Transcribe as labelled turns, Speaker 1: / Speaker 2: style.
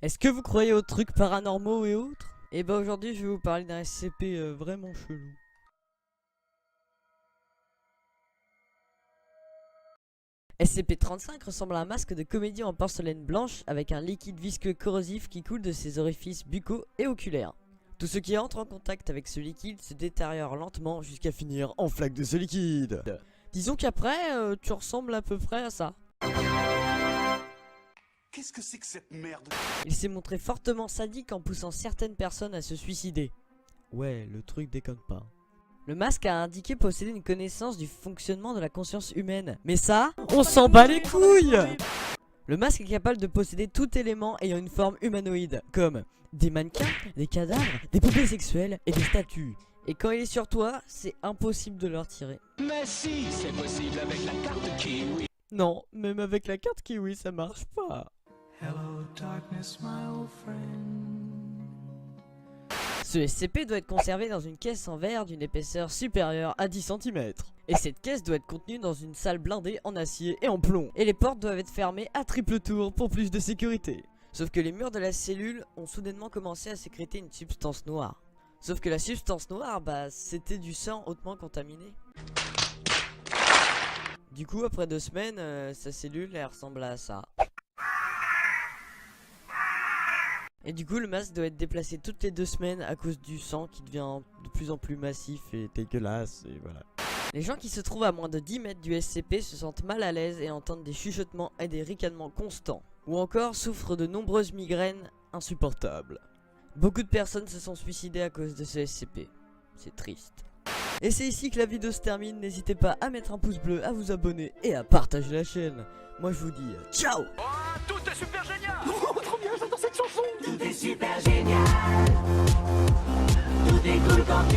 Speaker 1: Est-ce que vous croyez aux trucs paranormaux et autres? Et bah aujourd'hui je vais vous parler d'un SCP vraiment chelou. SCP-35 ressemble à un masque de comédie en porcelaine blanche avec un liquide visqueux corrosif qui coule de ses orifices buccaux et oculaires. Tout ce qui entre en contact avec ce liquide se détériore lentement jusqu'à finir en flaque de ce liquide. Disons qu'après, tu ressembles à peu près à ça.
Speaker 2: Qu'est-ce que c'est que cette merde?
Speaker 1: Il s'est montré fortement sadique en poussant certaines personnes à se suicider. Ouais, le truc déconne pas. Le masque a indiqué posséder une connaissance du fonctionnement de la conscience humaine. Mais ça, on s'en bat les couilles! Le masque est capable de posséder tout élément ayant une forme humanoïde, comme des mannequins, des cadavres, des poupées sexuelles et des statues. Et quand il est sur toi, c'est impossible de le retirer.
Speaker 3: Mais si, c'est possible avec la carte Kiwi.
Speaker 1: Non, même avec la carte Kiwi, ça marche pas.
Speaker 3: Hello darkness, my old friend.
Speaker 1: Ce SCP doit être conservé dans une caisse en verre d'une épaisseur supérieure à 10 cm. Et cette caisse doit être contenue dans une salle blindée en acier et en plomb. Et les portes doivent être fermées à triple tour pour plus de sécurité. Sauf que les murs de la cellule ont soudainement commencé à sécréter une substance noire. Sauf que la substance noire, bah c'était du sang hautement contaminé. Du coup après 2 semaines, sa cellule elle ressemble à ça. Et du coup le masque doit être déplacé toutes les 2 semaines à cause du sang qui devient de plus en plus massif et dégueulasse et voilà. Les gens qui se trouvent à moins de 10 mètres du SCP se sentent mal à l'aise et entendent des chuchotements et des ricanements constants. Ou encore souffrent de nombreuses migraines insupportables. Beaucoup de personnes se sont suicidées à cause de ce SCP. C'est triste. Et c'est ici que la vidéo se termine. N'hésitez pas à mettre un pouce bleu, à vous abonner et à partager la chaîne. Moi je vous dis ciao.
Speaker 3: Oh, tout est super génial.
Speaker 2: Trop bien, j'adore cette chanson!
Speaker 4: Tout est super génial. Tout est cool quand tu